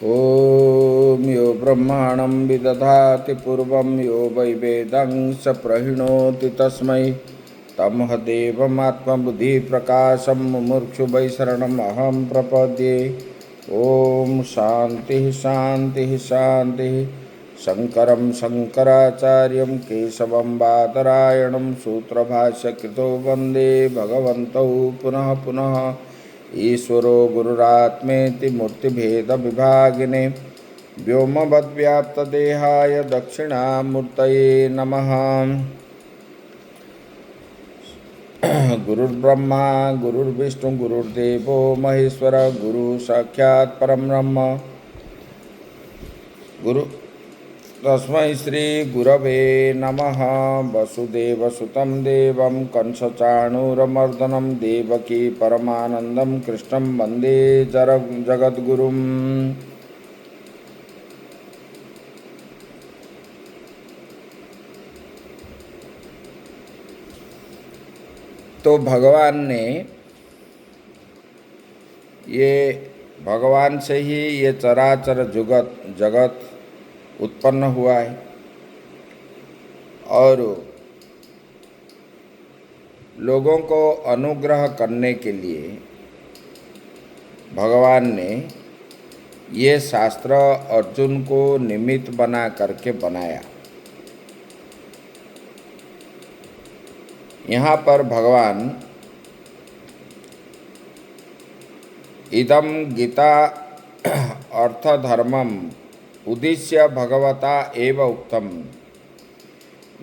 ॐ यो ब्रह्माणं विदधाति पूर्वं यो वै वेदं स प्रहिणोति तस्मै तमहदेवमात्मबुद्धिप्रकाशं मुमुक्षु वै शरणमहं प्रपद्ये। ॐ शान्तिः शान्तिः शान्तिः। शङ्करं शङ्कराचार्यं केशवं बादरायणं सूत्रभाष्यकृतो वन्दे भगवन्तौ पुनः पुनः। ईश्वरो गुरुरात्मेति मूर्तिभेदविभागिने व्योमवद्व्याप्तदेहाय दक्षिणामूर्तये नमः। गुरुर्ब्रह्मा गुरुर्विष्णु गुरुर्देवो महेश्वर गुरु साक्षात् परं ब्रह्म गुरु तस्मै श्री गुरवे नमः। वसुदेवसुतं देवं कंसचाणूरमर्दनं देवकी परमानन्दं कृष्णं वन्दे जगद्गुरुम्। तो भगवान से ही ये चराचर जगत उत्पन्न हुआ है और लोगों को अनुग्रह करने के लिए भगवान ने ये शास्त्र अर्जुन को निमित्त बना करके बनाया। यहाँ पर भगवान इदम गीता अर्थधर्मम उद्देश्य भगवता एव उक्तम,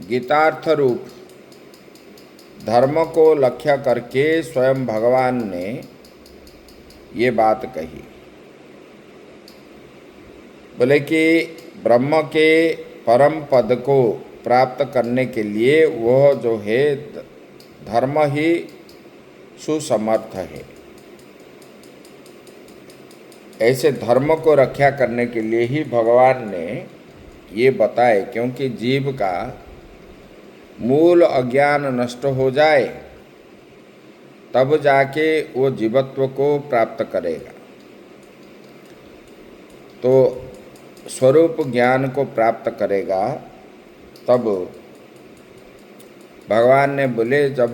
गीतार्थ रूप धर्म को लक्ष्य करके स्वयं भगवान ने ये बात कही। बोले कि ब्रह्म के परम पद को प्राप्त करने के लिए वह जो है धर्म ही सुसमर्थ है। ऐसे धर्म को रक्षा करने के लिए ही भगवान ने ये बताए, क्योंकि जीव का मूल अज्ञान नष्ट हो जाए तब जाके वो जीवत्व को प्राप्त करेगा। तो स्वरूप ज्ञान को प्राप्त करेगा। तब भगवान ने बोले, जब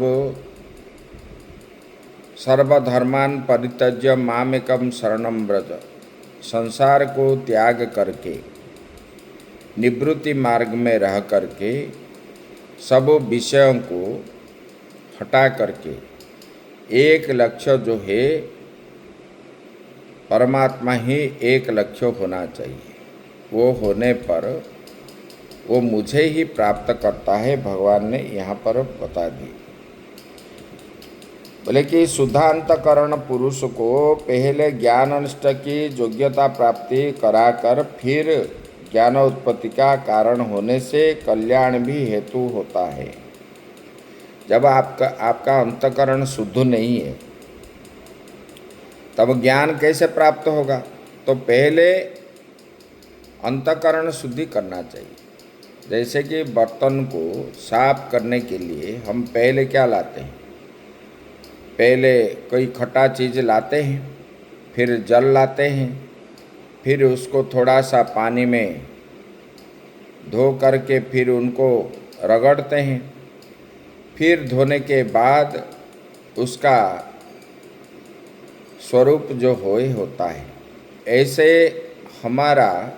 सर्वधर्मान परित्यज्य मामेकं शरणं व्रज, संसार को त्याग करके निवृत्ति मार्ग में रह करके सब विषयों को हटा करके एक लक्ष्य जो है परमात्मा ही एक लक्ष्य होना चाहिए। वो होने पर वो मुझे ही प्राप्त करता है, भगवान ने यहाँ पर बता दी। बोले कि शुद्धांतकरण पुरुष को पहले ज्ञान निष्ठ की योग्यता प्राप्ति कराकर फिर ज्ञान उत्पत्ति का कारण होने से कल्याण भी हेतु होता है। जब आपका अंतकरण शुद्ध नहीं है तब ज्ञान कैसे प्राप्त होगा? तो पहले अंतकरण शुद्धि करना चाहिए। जैसे कि बर्तन को साफ करने के लिए हम पहले क्या लाते हैं? पहले कोई खट्टा चीज़ लाते हैं, फिर जल लाते हैं, फिर उसको थोड़ा सा पानी में धो करके फिर उनको रगड़ते हैं। फिर धोने के बाद उसका स्वरूप जो होता है। ऐसे हमारा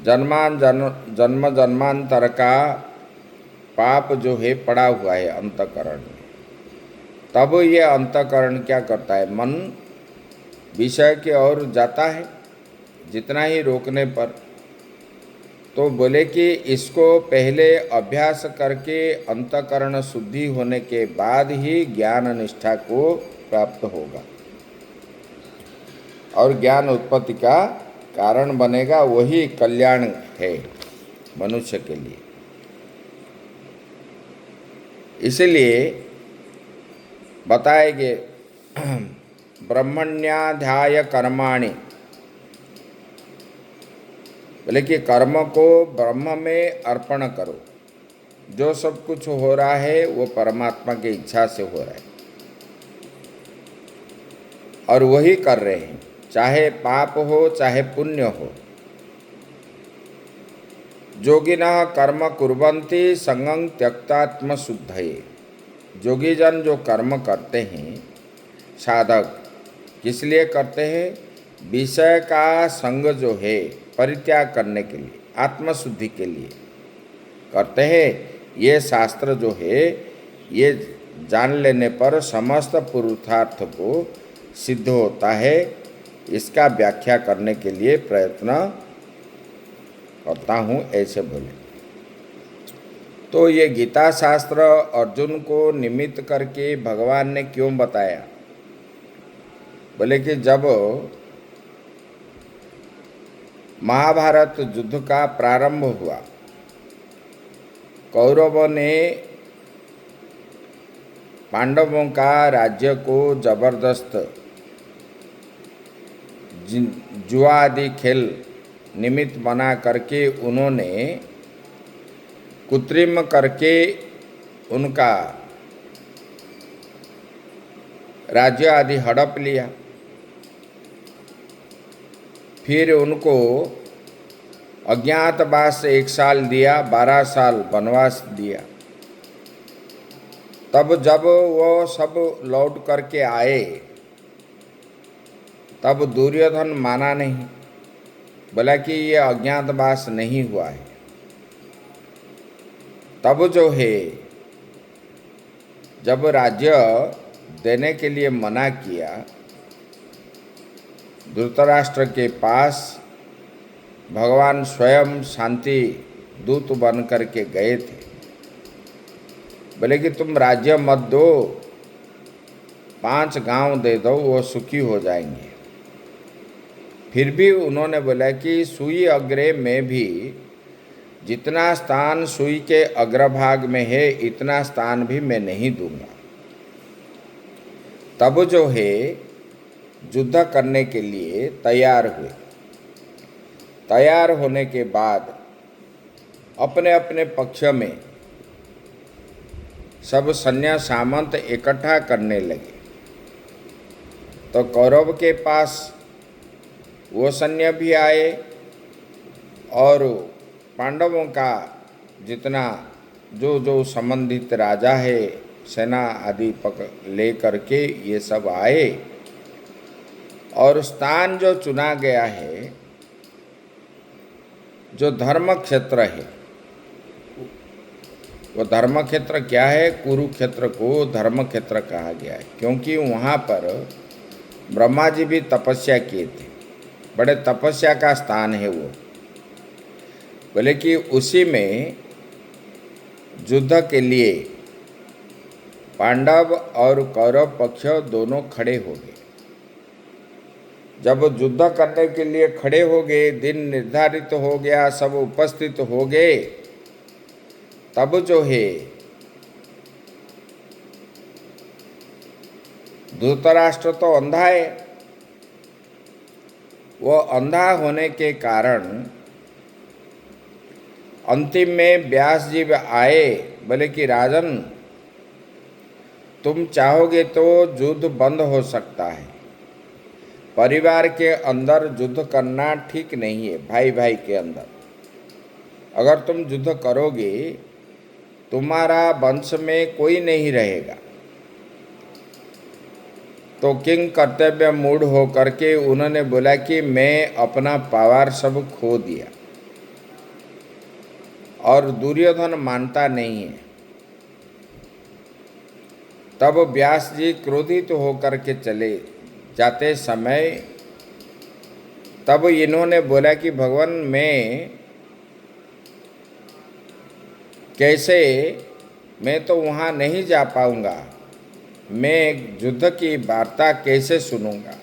जन्म जन्मांतर का पाप जो है पड़ा हुआ है अंतकरण में। तब ये अंतकरण क्या करता है? मन विषय की ओर जाता है जितना ही रोकने पर। तो बोले कि इसको पहले अभ्यास करके अंतकरण शुद्धि होने के बाद ही ज्ञान निष्ठा को प्राप्त होगा और ज्ञान उत्पत्ति का कारण बनेगा। वही कल्याण है मनुष्य के लिए। इसलिए बताएंगे ब्रह्मण्याध्याय कर्माणि, बोले कि कर्म को ब्रह्म में अर्पण करो। जो सब कुछ हो रहा है वो परमात्मा की इच्छा से हो रहा है और वही कर रहे हैं। चाहे पाप हो चाहे पुण्य हो। योगिनः कर्म कुर्वन्ति संगं त्यक्तात्म शुद्धये। योगी जन जो कर्म करते हैं, साधक किस लिए करते हैं? विषय का संग जो है परित्याग करने के लिए, आत्मशुद्धि के लिए करते हैं। ये शास्त्र जो है ये जान लेने पर समस्त पुरुषार्थ को सिद्ध होता है। इसका व्याख्या करने के लिए प्रयत्न करता हूँ, ऐसे बोले। तो ये गीता शास्त्र अर्जुन को निमित्त करके भगवान ने क्यों बताया? बोले कि जब महाभारत युद्ध का प्रारंभ हुआ, कौरवों ने पांडवों का राज्य को जबरदस्त जुआ आदि खेल निमित्त बना करके उन्होंने कृत्रिम करके उनका राज्य आदि हड़प लिया। फिर उनको अज्ञातवास 1 साल दिया, 12 साल वनवास दिया। तब जब वो सब लौट करके आए तब दुर्योधन माना नहीं, बोला कि ये अज्ञातवास नहीं हुआ है। तब जो है जब राज्य देने के लिए मना किया, धृतराष्ट्र के पास भगवान स्वयं शांति दूत बन करके गए थे। बोले कि तुम राज्य मत दो, 5 गांव दे दो, वो सुखी हो जाएंगे। फिर भी उन्होंने बोला कि सुई अग्रे में भी जितना स्थान सुई के अग्रभाग में है इतना स्थान भी मैं नहीं दूंगा। तब जो है युद्ध करने के लिए तैयार हुए। तैयार होने के बाद अपने अपने पक्ष में सब सैन्य सामंत इकट्ठा करने लगे। तो कौरव के पास वो सैन्य भी आए और पांडवों का जितना जो जो संबंधित राजा है सेना आदि ले करके ये सब आए। और स्थान जो चुना गया है, जो धर्म क्षेत्र है, वो धर्म क्षेत्र क्या है? कुरुक्षेत्र को धर्म क्षेत्र कहा गया है, क्योंकि वहाँ पर ब्रह्मा जी भी तपस्या किए थे। बड़े तपस्या का स्थान है वो। बोले कि उसी में युद्ध के लिए पांडव और कौरव पक्ष दोनों खड़े हो गए। जब युद्ध करने के लिए खड़े हो गए, दिन निर्धारित हो गया, सब उपस्थित हो गए, तब जो है धृतराष्ट्र तो अंधा है। वो अंधा होने के कारण अंतिम में व्यास जी आए। बोले कि राजन, तुम चाहोगे तो युद्ध बंद हो सकता है। परिवार के अंदर युद्ध करना ठीक नहीं है। भाई भाई के अंदर अगर तुम युद्ध करोगे, तुम्हारा वंश में कोई नहीं रहेगा। तो किंग कर्तव्य मूढ़ हो करके उन्होंने बोला कि मैं अपना पावर सब खो दिया। और दुर्योधन मानता नहीं है। तब व्यास जी क्रोधित होकर के चले जाते समय तब इन्होंने बोला कि भगवान, मैं कैसे, मैं तो वहाँ नहीं जा पाऊँगा, मैं युद्ध की वार्ता कैसे सुनूंगा?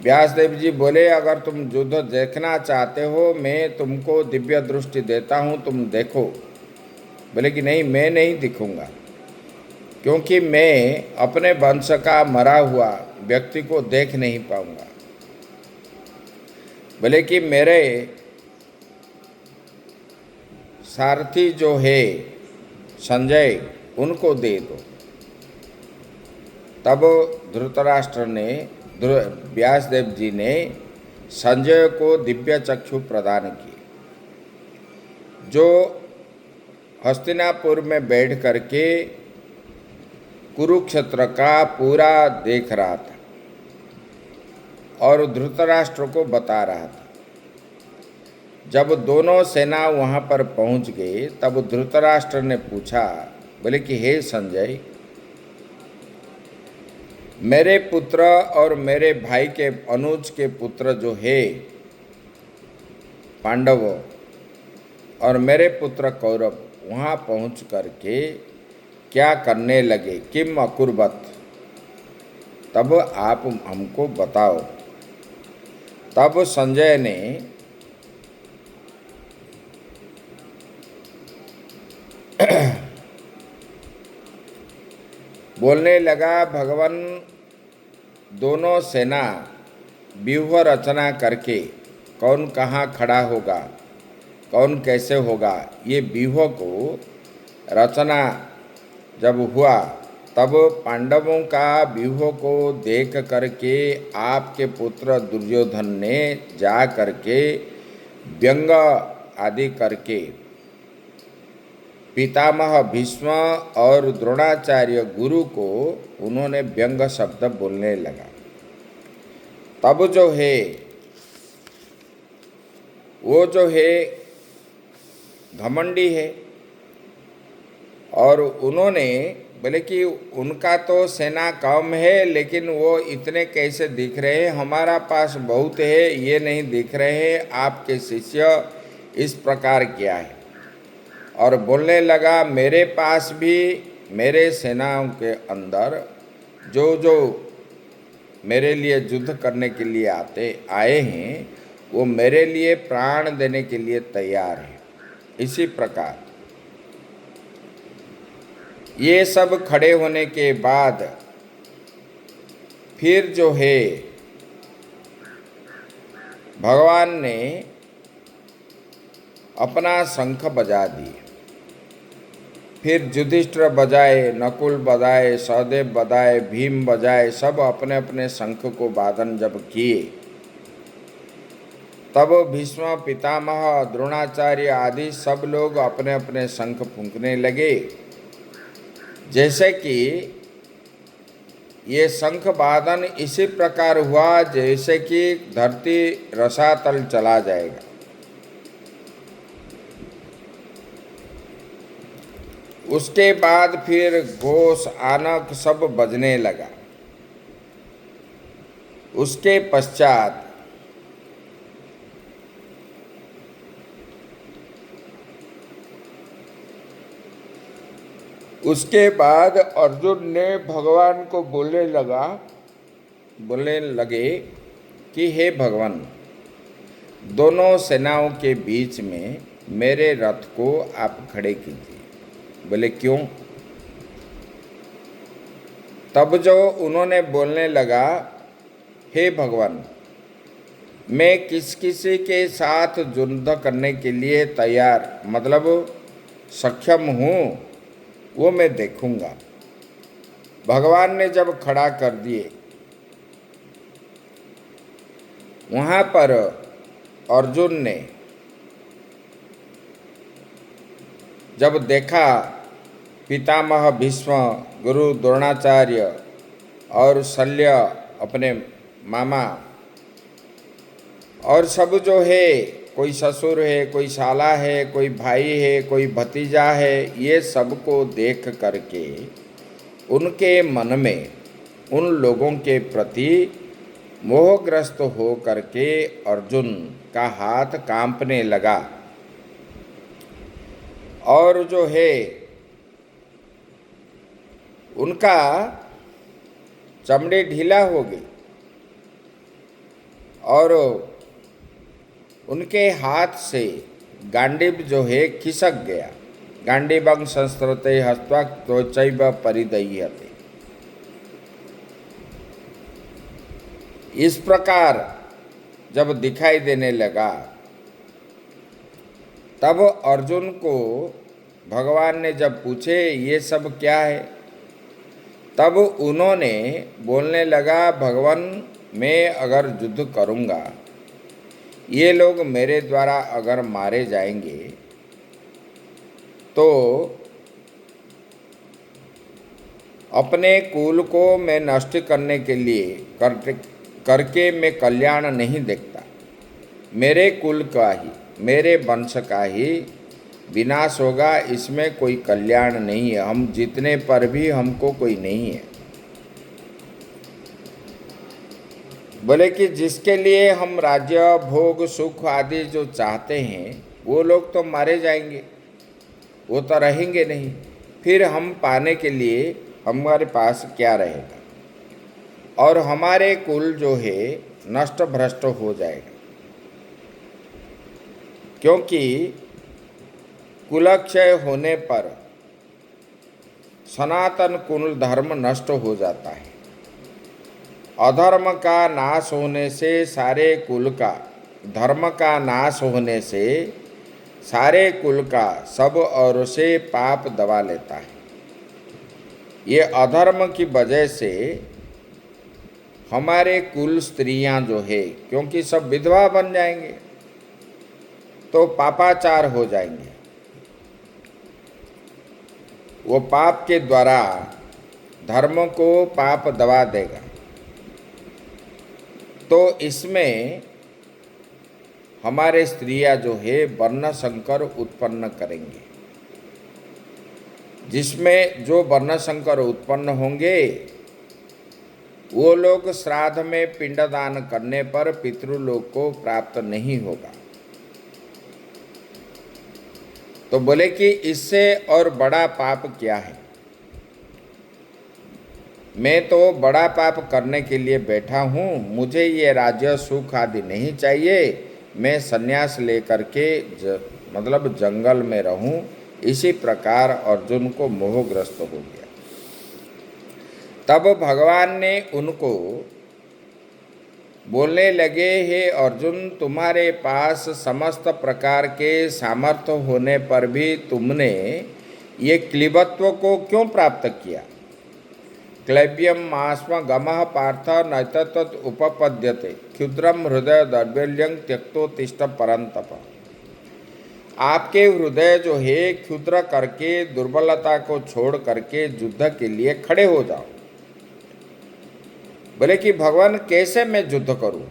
व्यासदेव जी बोले, अगर तुम युद्ध देखना चाहते हो, मैं तुमको दिव्य दृष्टि देता हूँ, तुम देखो। बोले कि नहीं, मैं नहीं दिखूंगा, क्योंकि मैं अपने वंश का मरा हुआ व्यक्ति को देख नहीं पाऊंगा। बोले कि मेरे सारथी जो है संजय, उनको दे दो। तब धृतराष्ट्र ने व्यासदेव जी ने संजय को दिव्य चक्षु प्रदान किए, जो हस्तिनापुर में बैठ करके कुरुक्षेत्र का पूरा देख रहा था और धृतराष्ट्र को बता रहा था। जब दोनों सेना वहाँ पर पहुँच गए तब धृतराष्ट्र ने पूछा, बोले कि हे संजय, मेरे पुत्र और मेरे भाई के अनुज के पुत्र जो है पांडव और मेरे पुत्र कौरव वहाँ पहुँच करके क्या करने लगे, किम अकुर्वत, तब आप हमको बताओ। तब संजय ने बोलने लगा, भगवान दोनों सेना व्यूह रचना करके कौन कहाँ खड़ा होगा, कौन कैसे होगा, ये व्यूह को रचना जब हुआ तब पांडवों का व्यूह को देख करके आपके पुत्र दुर्योधन ने जा करके व्यंग आदि करके पितामह भीष्म और द्रोणाचार्य गुरु को उन्होंने व्यंग शब्द बोलने लगा। तब जो है वो जो है घमंडी है और उन्होंने बोले कि उनका तो सेना कम है लेकिन वो इतने कैसे दिख रहे हैं, हमारा पास बहुत है ये नहीं दिख रहे हैं, आपके शिष्य इस प्रकार किया है। और बोलने लगा, मेरे पास भी मेरे सेनाओं के अंदर जो जो मेरे लिए युद्ध करने के लिए आए हैं वो मेरे लिए प्राण देने के लिए तैयार हैं। इसी प्रकार ये सब खड़े होने के बाद फिर जो है भगवान ने अपना शंख बजा दिए, फिर युधिष्ठिर बजाए, नकुल बजाए, सहदेव बजाए, भीम बजाए, सब अपने अपने शंख को वादन जब किए तब भीष्म पितामह द्रोणाचार्य आदि सब लोग अपने अपने शंख फूंकने लगे, जैसे कि ये शंख वादन इसी प्रकार हुआ जैसे कि धरती रसातल चला जाएगा। उसके बाद फिर घोष आनक सब बजने लगा। उसके पश्चात अर्जुन ने भगवान को बोलने लगे कि हे भगवान, दोनों सेनाओं के बीच में मेरे रथ को आप खड़े कीजिए। बोले क्यों? तब जो उन्होंने बोलने लगा, हे भगवान, मैं किसी के साथ युद्ध करने के लिए तैयार मतलब सक्षम हूँ वो मैं देखूंगा। भगवान ने जब खड़ा कर दिए, वहाँ पर अर्जुन ने जब देखा पितामह भीष्म, गुरु द्रोणाचार्य और शल्य अपने मामा और सब जो है, कोई ससुर है, कोई साला है, कोई भाई है, कोई भतीजा है, ये सबको देख करके उनके मन में उन लोगों के प्रति मोहग्रस्त हो करके अर्जुन का हाथ कांपने लगा और जो है उनका चमड़ी ढीला हो गई और उनके हाथ से गांडीव जो है खिसक गया। गांडीवं संस्कृते हस्त्वा त्वचैव परिदह्यते। इस प्रकार जब दिखाई देने लगा तब अर्जुन को भगवान ने जब पूछे ये सब क्या है, तब उन्होंने बोलने लगा, भगवान मैं अगर युद्ध करूँगा, ये लोग मेरे द्वारा अगर मारे जाएंगे तो अपने कुल को मैं नष्ट करने के लिए करके मैं कल्याण नहीं देखता। मेरे कुल का ही, मेरे वंश का ही विनाश होगा, इसमें कोई कल्याण नहीं है। हम जीतने पर भी हमको कोई नहीं है। बोले कि जिसके लिए हम राज्य भोग सुख आदि जो चाहते हैं वो लोग तो मारे जाएंगे, वो तो रहेंगे नहीं। फिर हम पाने के लिए हमारे पास क्या रहेगा, और हमारे कुल जो है नष्ट भ्रष्ट हो जाएगा, क्योंकि कुलक्षय होने पर सनातन कुल धर्म नष्ट हो जाता है। अधर्म का नाश होने से सारे कुल का, धर्म का नाश होने से सारे कुल का सब ओर से पाप दबा लेता है। ये अधर्म की वजह से हमारे कुल स्त्रियां जो है, क्योंकि सब विधवा बन जाएंगे तो पापाचार हो जाएंगे। वो पाप के द्वारा धर्म को पाप दबा देगा। तो इसमें हमारे स्त्रियां जो है वर्ण संकर उत्पन्न करेंगे, जिसमें जो वर्ण संकर उत्पन्न होंगे वो लोग श्राद्ध में पिंडदान करने पर पितृलोक को प्राप्त नहीं होगा। तो बोले कि इससे और बड़ा पाप क्या है। मैं तो बड़ा पाप करने के लिए बैठा हूँ, मुझे ये राज्य सुख आदि नहीं चाहिए, मैं संन्यास लेकर के मतलब जंगल में रहूं। इसी प्रकार अर्जुन को मोहग्रस्त हो गया। तब भगवान ने उनको बोलने लगे, हे अर्जुन, तुम्हारे पास समस्त प्रकार के सामर्थ्य होने पर भी तुमने ये क्लीबत्व को क्यों प्राप्त किया। क्लैब्यम मास्म गमः पार्थ नैतत् उपपद्यते क्षुद्रम हृदय दौर्बल्यं त्यक्तोत्तिष्ठ परन्तप। आपके हृदय जो है क्षुद्र करके, दुर्बलता को छोड़ करके युद्ध के लिए खड़े हो जाओ। बोले कि भगवान कैसे मैं युद्ध करूं,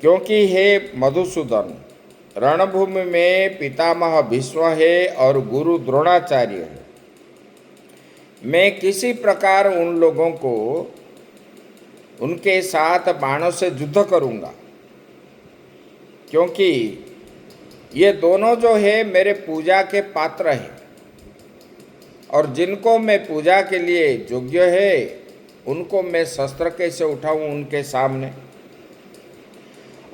क्योंकि हे मधुसूदन, रणभूमि में पितामह भीष्म है और गुरु द्रोणाचार्य है। मैं किसी प्रकार उन लोगों को उनके साथ बाणों से युद्ध करूंगा, क्योंकि ये दोनों जो है मेरे पूजा के पात्र हैं, और जिनको मैं पूजा के लिए योग्य है उनको मैं शस्त्र कैसे उठाऊं उनके सामने।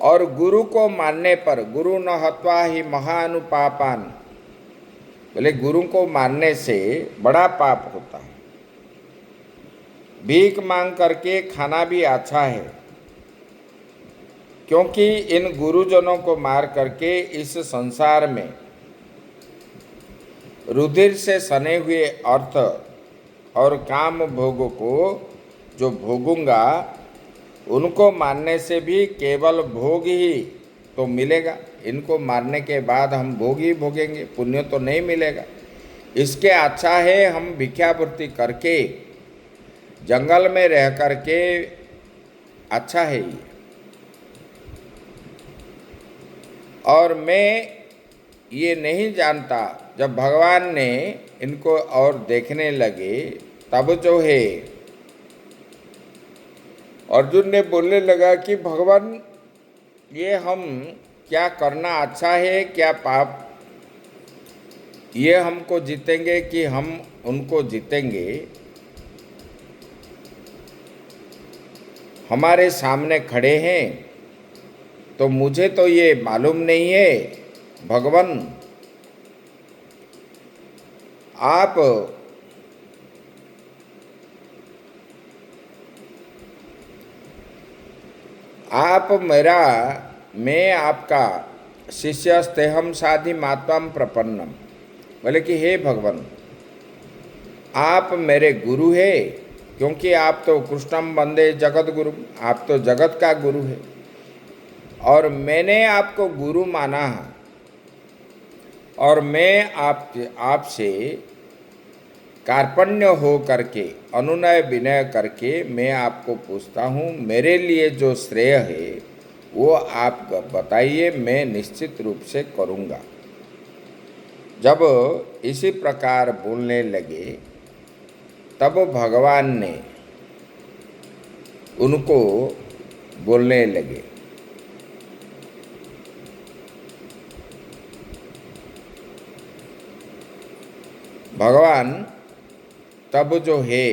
और गुरु को मानने पर, गुरु न हत्वा ही महानुपापान, बोले गुरु को मानने से बड़ा पाप होता है। भीख मांग करके खाना भी अच्छा है, क्योंकि इन गुरुजनों को मार करके इस संसार में रुधिर से सने हुए अर्थ और काम भोगों को जो भोगूंगा, उनको मारने से भी केवल भोग ही तो मिलेगा। इनको मारने के बाद हम भोग ही भोगेंगे, पुण्य तो नहीं मिलेगा। इसके अच्छा है हम भिक्षावृत्ति करके जंगल में रह करके अच्छा है ये। और मैं ये नहीं जानता, जब भगवान ने इनको और देखने लगे तब जो है अर्जुन ने बोलने लगा कि भगवान ये हम क्या करना अच्छा है, क्या पाप, ये हमको जीतेंगे कि हम उनको जीतेंगे, हमारे सामने खड़े हैं तो मुझे तो ये मालूम नहीं है। भगवान आप मेरा, मैं आपका शिष्य स्तेहम साधि मात्वाम प्रपन्नम। बोले कि हे भगवान, आप मेरे गुरु है, क्योंकि आप तो कृष्णम वंदे जगत गुरु, आप तो जगत का गुरु है और मैंने आपको गुरु माना है। और मैं आपसे कार्पण्य हो करके, अनुनय विनय करके मैं आपको पूछता हूँ, मेरे लिए जो श्रेय है वो आप बताइए, मैं निश्चित रूप से करूँगा। जब इसी प्रकार बोलने लगे तब भगवान ने उनको बोलने लगे, भगवान तब जो है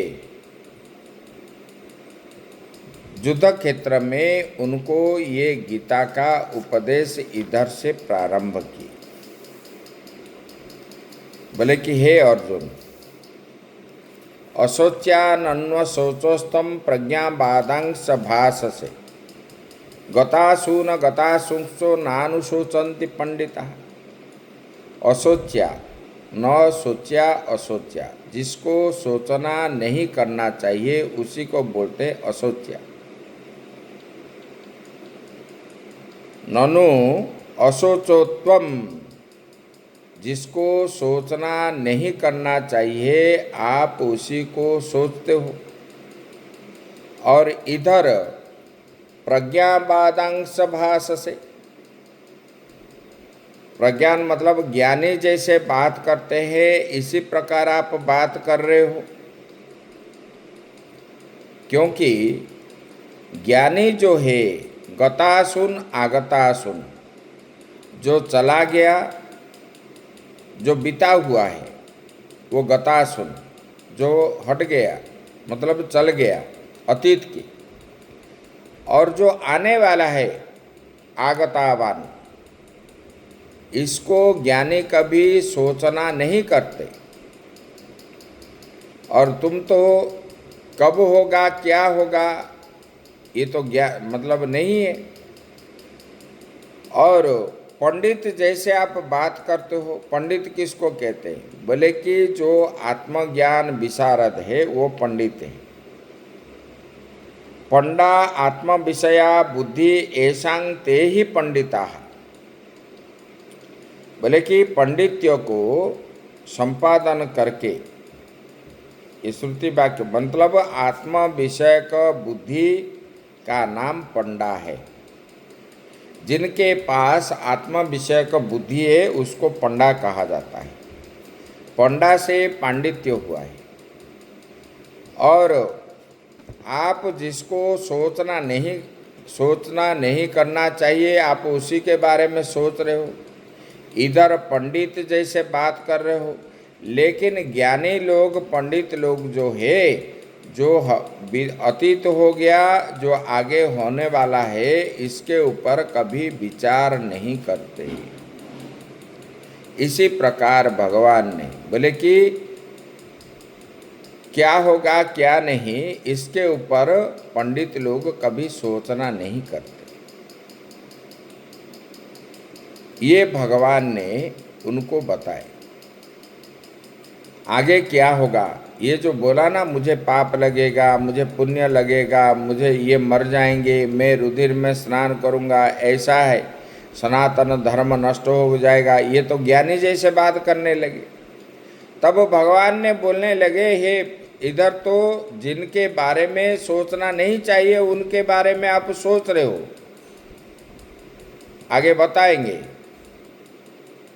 युद्ध क्षेत्र में उनको ये गीता का उपदेश इधर से प्रारंभ किए। बोले कि हे अर्जुन, अशोच्यानन्व शोचोस्तम प्रज्ञावादांश भाषसे गतासून गतासुंसो नानुशोचन्ति पंडिता। अशोच्या, न सोचा अशोच्या, जिसको सोचना नहीं करना चाहिए उसी को बोलते अशोच्या। ननु अशोचोत्वम, जिसको सोचना नहीं करना चाहिए आप उसी को सोचते हो। और इधर प्रज्ञावादांश भाषसे, प्रज्ञान मतलब ज्ञानी जैसे बात करते हैं इसी प्रकार आप बात कर रहे हो, क्योंकि ज्ञानी जो है गतासुन आगतासुन, जो चला गया, जो बीता हुआ है वो गतासुन, जो हट गया मतलब चल गया अतीत की, और जो आने वाला है आगतावान, इसको ज्ञानी कभी सोचना नहीं करते। और तुम तो कब होगा क्या होगा ये तो मतलब नहीं है। और पंडित जैसे आप बात करते हो, पंडित किसको कहते हैं? बोले कि जो आत्मज्ञान विशारद है वो पंडित है। पंडा आत्म विषया बुद्धि ऐसांग ते ही पंडिता। बोले कि पंडित्य को संपादन करके, ये श्रुति वाक्य मतलब आत्म विषय का बुद्धि का नाम पंडा है। जिनके पास आत्म विषय का बुद्धि है उसको पंडा कहा जाता है। पंडा से पांडित्य हुआ है। और आप जिसको सोचना नहीं करना चाहिए आप उसी के बारे में सोच रहे हो। इधर पंडित जैसे बात कर रहे हो, लेकिन ज्ञानी लोग, पंडित लोग जो है, जो अतीत हो गया, जो आगे होने वाला है, इसके ऊपर कभी विचार नहीं करते। इसी प्रकार भगवान ने बोले कि क्या होगा क्या नहीं इसके ऊपर पंडित लोग कभी सोचना नहीं करते। ये भगवान ने उनको बताए। आगे क्या होगा, ये जो बोला ना, मुझे पाप लगेगा, मुझे पुण्य लगेगा, मुझे ये मर जाएंगे, मैं रुधिर में स्नान करूँगा, ऐसा है, सनातन धर्म नष्ट हो जाएगा, ये तो ज्ञानी जैसे बात करने लगे। तब भगवान ने बोलने लगे, हे इधर तो जिनके बारे में सोचना नहीं चाहिए उनके बारे में आप सोच रहे हो। आगे बताएंगे।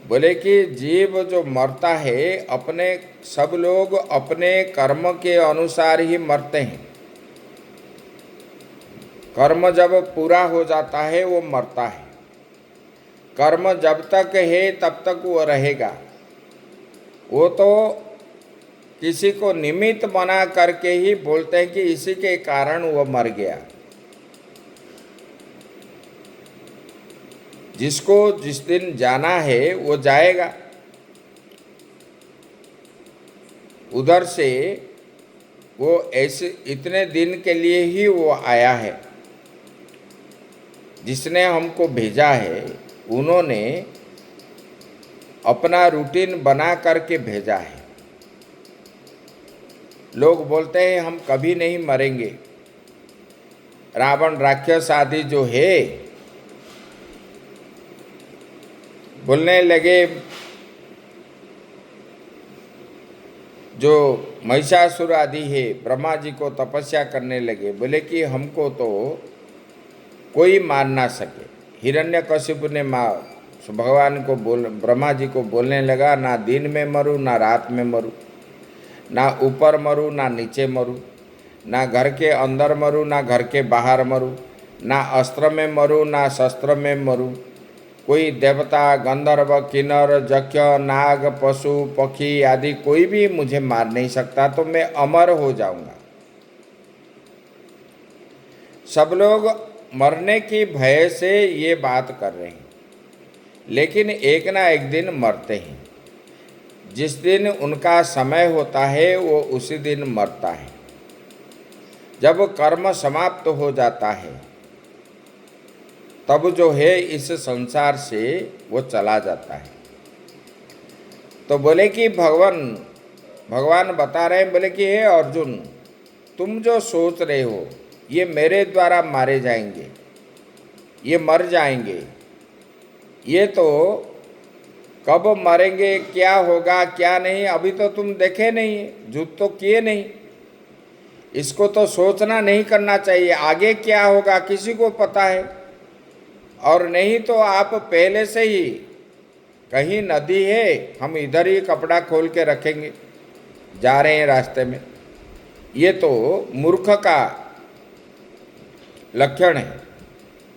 बोले कि जीव जो मरता है, अपने सब लोग अपने कर्म के अनुसार ही मरते हैं। कर्म जब पूरा हो जाता है वो मरता है। कर्म जब तक है तब तक वो रहेगा। वो तो किसी को निमित्त बना करके ही बोलते हैं कि इसी के कारण वो मर गया। जिसको जिस दिन जाना है वो जाएगा। उधर से वो ऐसे इतने दिन के लिए ही वो आया है। जिसने हमको भेजा है उन्होंने अपना रूटीन बना करके भेजा है। लोग बोलते हैं हम कभी नहीं मरेंगे। रावण राक्षस आदि जो है बोलने लगे, जो महिषासुर आदि है ब्रह्मा जी को तपस्या करने लगे, बोले कि हमको तो कोई मार ना सके। हिरण्यकशिपु ने भगवान को ब्रह्मा जी को बोलने लगा, ना दिन में मरूं ना रात में मरूं, ना ऊपर मरूं ना नीचे मरूं, ना घर के अंदर मरूं ना घर के बाहर मरूं, ना अस्त्र में मरूं ना शस्त्र में मरूं। कोई देवता, गंधर्व, किन्नर, जक्ष, नाग, पशु, पक्षी आदि कोई भी मुझे मार नहीं सकता, तो मैं अमर हो जाऊंगा। सब लोग मरने की भय से ये बात कर रहे हैं, लेकिन एक ना एक दिन मरते हैं। जिस दिन उनका समय होता है वो उसी दिन मरता है। जब कर्म समाप्त हो जाता है तब जो है इस संसार से वो चला जाता है। तो बोले कि भगवान बता रहे हैं, बोले कि हे अर्जुन, तुम जो सोच रहे हो ये मेरे द्वारा मारे जाएंगे, ये मर जाएंगे, ये तो कब मरेंगे, क्या होगा क्या नहीं, अभी तो तुम देखे नहीं, युद्ध तो किए नहीं। इसको तो सोचना नहीं करना चाहिए, आगे क्या होगा किसी को पता है। और नहीं तो आप पहले से ही, कहीं नदी है हम इधर ही कपड़ा खोल के रखेंगे, जा रहे हैं रास्ते में, ये तो मूर्ख का लक्षण है।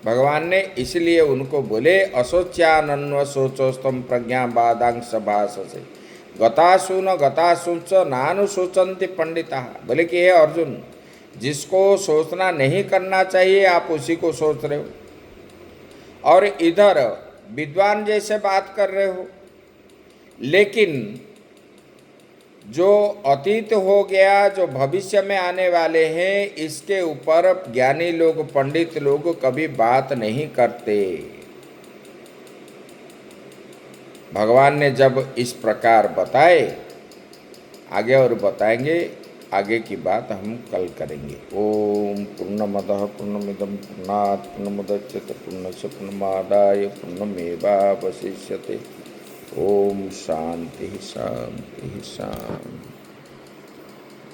भगवान ने इसलिए उनको बोले, असोच्यानन्व सोचोस्तम प्रज्ञा बादांश भाष से गतासु न गतासुच नानुशोचन्ति पंडिता। बोले कि हे अर्जुन, जिसको सोचना नहीं करना चाहिए आप उसी को सोच रहे हो, और इधर विद्वान जैसे बात कर रहे हो। लेकिन जो अतीत हो गया, जो भविष्य में आने वाले हैं, इसके ऊपर ज्ञानी लोग, पंडित लोग कभी बात नहीं करते। भगवान ने जब इस प्रकार बताए, आगे और बताएंगे, आगे की बात हम कल करेंगे। ओम पूर्णमदः पूर्णमिदं पूर्णात् पूर्णमुदच्यते पूर्णस्य पूर्णमादाय पूर्णमेवावशिष्यते। ओम शांति शांति शांति।